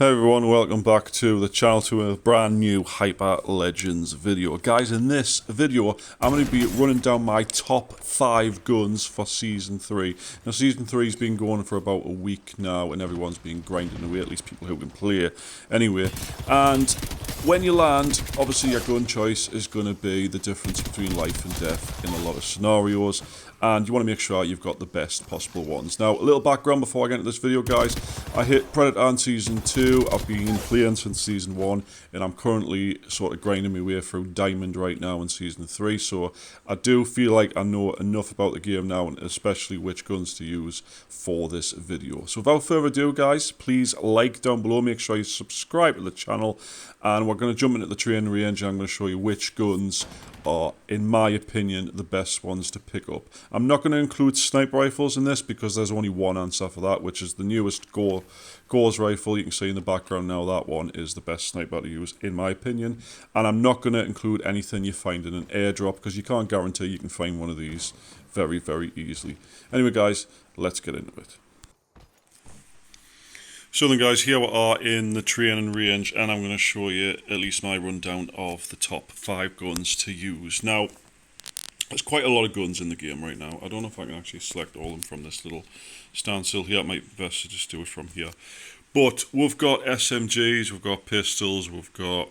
Hey everyone, welcome back to the channel to a brand new Hyper Legends video. Guys, in this video, I'm going to be running down my top 5 guns for Season 3. Now, Season 3 has been going for about a week now, and everyone's been grinding away, at least people who can play anyway. And when you land, obviously your gun choice is going to be the difference between life and death in a lot of scenarios. And you want to make sure you've got the best possible ones. Now, a little background before I get into this video, guys. I hit Predator on Season 2. I've been playing since Season 1. And I'm currently sort of grinding my way through Diamond right now in Season 3. So I do feel like I know enough about the game now, and especially which guns to use for this video. So without further ado, guys, please like down below. Make sure you subscribe to the channel. And we're going to jump into the training range, and I'm going to show you which guns are, in my opinion, the best ones to pick up. I'm not going to include sniper rifles in this because there's only one answer for that, which is the newest Gauss rifle. You can see in the background now that one is the best sniper to use, in my opinion. And I'm not going to include anything you find in an airdrop because you can't guarantee you can find one of these very, very easily. Anyway, guys, let's get into it. So then, guys, here we are in the training range, and I'm going to show you at least my rundown of the top 5 guns to use. Now, there's quite a lot of guns in the game right now. I don't know if I can actually select all of them from this little standstill here. It might be best to just do it from here. But we've got SMGs, we've got pistols, we've got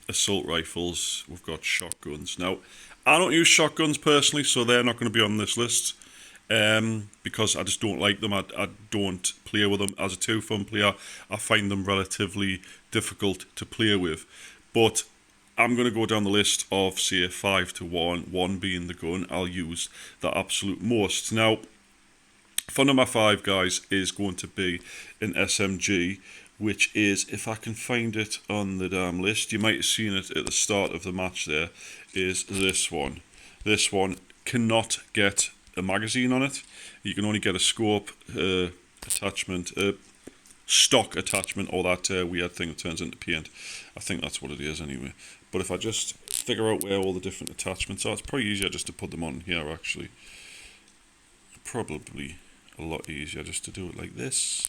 assault rifles, we've got shotguns. Now, I don't use shotguns personally, so they're not going to be on this list. Because I just don't like them. I don't play with them as a 2-fun player. I find them relatively difficult to play with. But I'm going to go down the list of, say, 5 to 1, 1 being the gun I'll use the absolute most. Now, for number 5, guys, is going to be an SMG, which is, if I can find it on the damn list, you might have seen it at the start of the match there, is this one. This one cannot get a magazine on it. You can only get a scope attachment, stock attachment, or that weird thing that turns into paint. I think that's what it is anyway. But if I just figure out where all the different attachments are, it's probably easier just to put them on here actually. Probably a lot easier just to do it like this.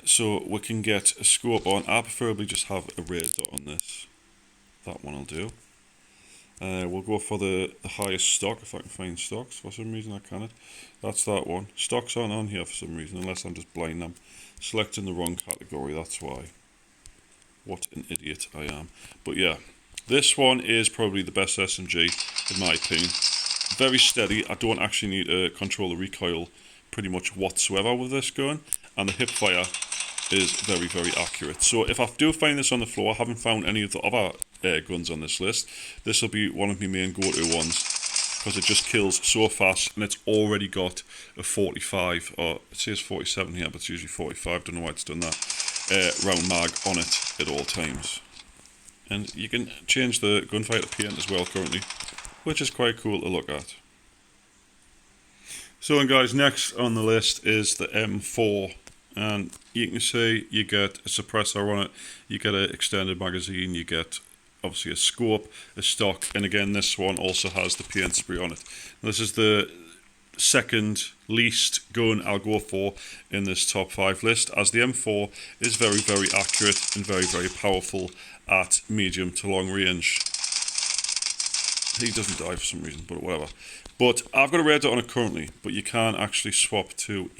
So we can get a scope on. I preferably just have a red dot on this. That one will do. We'll go for the highest stock, if I can find stocks. For some reason I cannot. That's that one. Stocks aren't on here for some reason, unless I'm just blind. I'm selecting the wrong category, that's why. What an idiot I am. But yeah, this one is probably the best SMG, in my opinion. Very steady. I don't actually need to control the recoil pretty much whatsoever with this gun. And the hip fire is very, very accurate. So if I do find this on the floor, I haven't found any of the other guns on this list, this will be one of my main go-to ones because it just kills so fast, and it's already got a 45, or it says 47 here, but it's usually 45, don't know why it's done that, round mag on it at all times. And you can change the gunfire to paint as well currently, which is quite cool to look at. So then, guys, next on the list is the M4. And you can see you get a suppressor on it, you get an extended magazine, you get obviously a scope, a stock, and again this one also has the paint spray on it. Now, this is the second least gun I'll go for in this top 5 list, as the M4 is very, very accurate and very, very powerful at medium to long range. He doesn't die for some reason, but whatever. But I've got a red dot on it currently, but you can actually swap to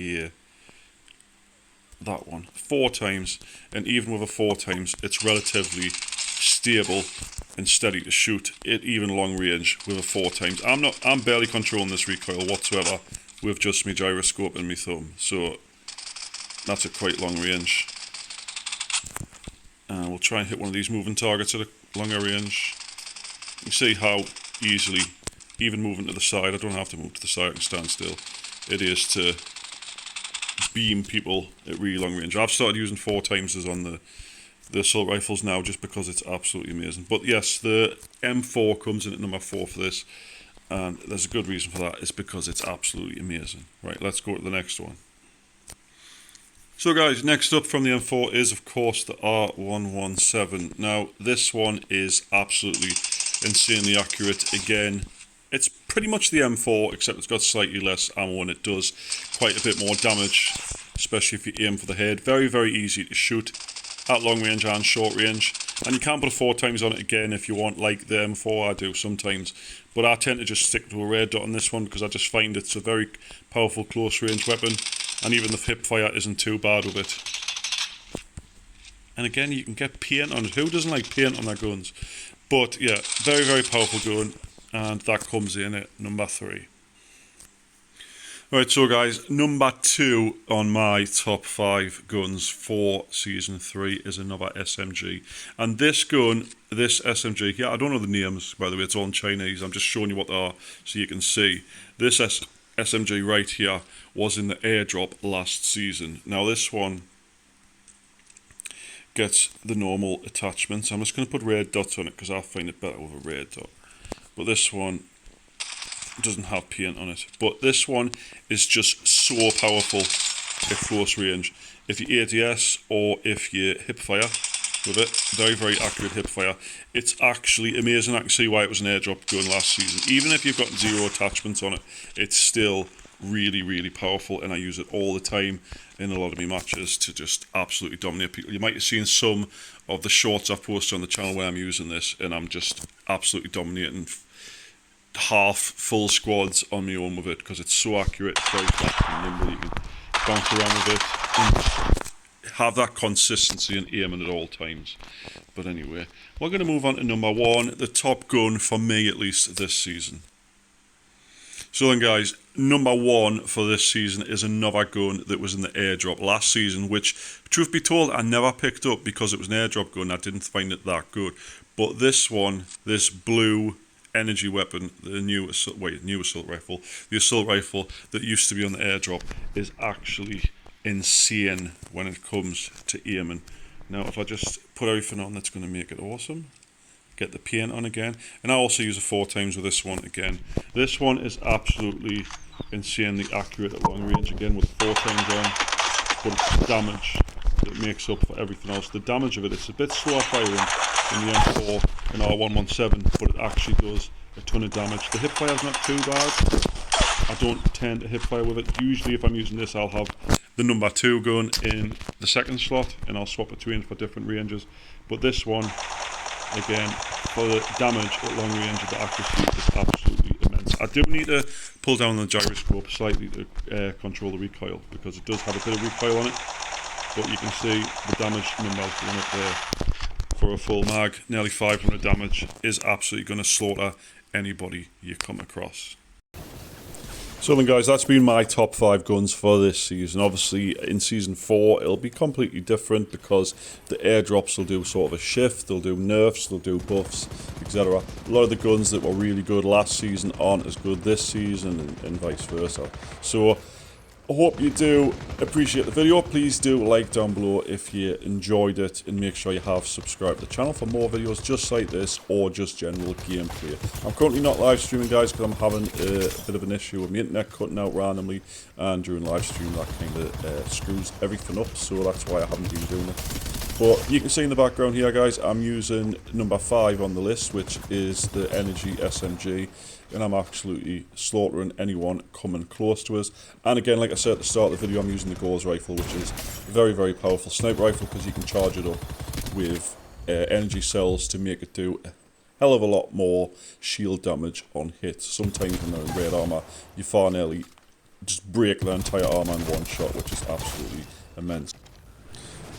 that one 4 times, and even with a 4 times it's relatively stable and steady to shoot at even long range with a 4 times. I'm barely controlling this recoil whatsoever with just my gyroscope and my thumb, so that's a quite long range. And we'll try and hit one of these moving targets at a longer range. You can see how easily, even moving to the side, I don't have to move to the side, I can stand still, it is to beam people at really long range. I've started using 4 times as on the assault rifles now, just because it's absolutely amazing. But yes, the M4 comes in at number 4 for this, and there's a good reason for that. It's because it's absolutely amazing. Right, let's go to the next one. So guys, next up from the M4 is of course the R117. Now this one is absolutely insanely accurate. Again, it's pretty much the M4, except it's got slightly less ammo and it does quite a bit more damage, especially if you aim for the head. Very, very easy to shoot. at long range and short range. And you can put a 4x on it again if you want, like the M4 I do sometimes. But I tend to just stick to a red dot on this one because I just find it's a very powerful close range weapon. And even the hip fire isn't too bad with it. And again, you can get paint on it. Who doesn't like paint on their guns? But yeah, very, very powerful gun. And that comes in at number 3. Right, so guys, number 2 on my top 5 guns for Season 3 is another SMG. And this gun, this SMG, yeah, I don't know the names, by the way, it's all in Chinese. I'm just showing you what they are so you can see. This SMG right here was in the airdrop last season. Now this one gets the normal attachments. I'm just going to put red dots on it because I find it better with a red dot. But this one doesn't have paint on it. But this one is just so powerful at close range. If you ADS or if you hip fire with it, very, very accurate hip fire, it's actually amazing. I can see why it was an airdrop gun last season. Even if you've got 0 attachments on it, it's still really, really powerful, and I use it all the time in a lot of my matches to just absolutely dominate people. You might have seen some of the shorts I've posted on the channel where I'm using this, and I'm just absolutely dominating half full squads on my own with it because it's so accurate, very fast and nimble. You can bounce around with it and have that consistency and aiming at all times. But anyway, we're going to move on to number 1, the top gun for me at least this season. So then guys, number 1 for this season is another gun that was in the airdrop last season, which, truth be told, I never picked up because it was an airdrop gun. I didn't find it that good. But this one, this blue energy weapon, the new assault rifle, the assault rifle that used to be on the airdrop, is actually insane when it comes to aiming. Now if I just put everything on, that's going to make it awesome. Get the paint on again, and I also use a 4x with this one again. This one is absolutely insanely accurate at long range again with 4x on, but it's the damage that makes up for everything else. The damage of it, it's a bit slower firing than the M4 and R117, but it actually does a ton of damage. The hip fire is not too bad. I don't tend to hip fire with it. Usually if I'm using this, I'll have the number 2 gun in the second slot and I'll swap between for different ranges. But this one, again, for the damage at long range, the accuracy is absolutely immense. I do need to pull down the gyroscope slightly to control the recoil because it does have a bit of recoil on it, but you can see the damage numbers going up there for a full mag. Nearly 500 damage is absolutely going to slaughter anybody you come across. So then guys, that's been my top 5 guns for this season. Obviously in Season 4 it'll be completely different because the airdrops will do sort of a shift, they'll do nerfs, they'll do buffs, etc. A lot of the guns that were really good last season aren't as good this season and vice versa. So I hope you do appreciate the video. Please do like down below if you enjoyed it, and make sure you have subscribed to the channel for more videos just like this or just general gameplay. I'm currently not live streaming guys because I'm having a bit of an issue with my internet cutting out randomly, and during live stream that kind of screws everything up, so that's why I haven't been doing it. But you can see in the background here guys, I'm using number 5 on the list, which is the Energy SMG. And I'm absolutely slaughtering anyone coming close to us. And again, like I said at the start of the video, I'm using the Gauss rifle, which is a very, very powerful sniper rifle because you can charge it up with energy cells to make it do a hell of a lot more shield damage on hit. Sometimes when they're in red armor, you far nearly just break their entire armor in one shot, which is absolutely immense.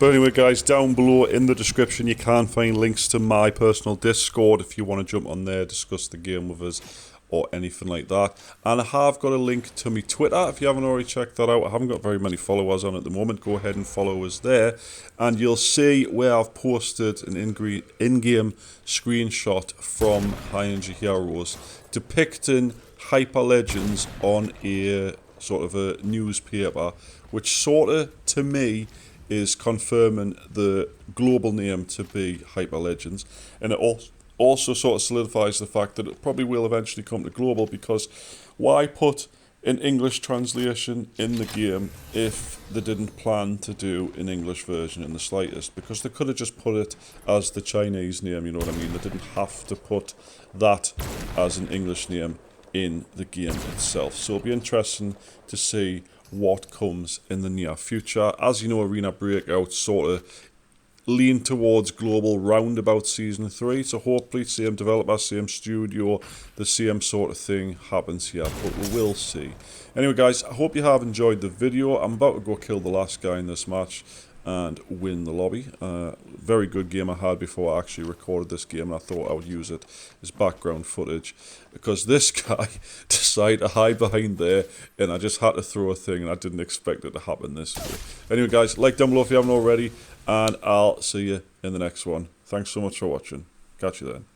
But anyway guys, down below in the description you can find links to my personal Discord if you want to jump on there, discuss the game with us or anything like that. And I have got a link to my Twitter if you haven't already checked that out. I haven't got very many followers on at the moment. Go ahead and follow us there and you'll see where I've posted an in-game screenshot from High Energy Heroes depicting Hyper Legends on a sort of a newspaper, which sort of to me is confirming the global name to be Hyper Legends, and it also sort of solidifies the fact that it probably will eventually come to global, because why put an English translation in the game if they didn't plan to do an English version in the slightest? Because they could have just put it as the Chinese name, you know what I mean? They didn't have to put that as an English name in the game itself. So it'll be interesting to see what comes in the near future. As you know, Arena Breakout sort of lean towards global roundabout season 3. So hopefully same developer, same studio, the same sort of thing happens here. But we will see. Anyway, guys, I hope you have enjoyed the video. I'm about to go kill the last guy in this match and win the lobby. Very good game I had before I actually recorded this game, and I thought I would use it as background footage because this guy decided to hide behind there and I just had to throw a thing and I didn't expect it to happen this way. Anyway, guys, like down below if you haven't already, and I'll see you in the next one. Thanks so much for watching. Catch you then.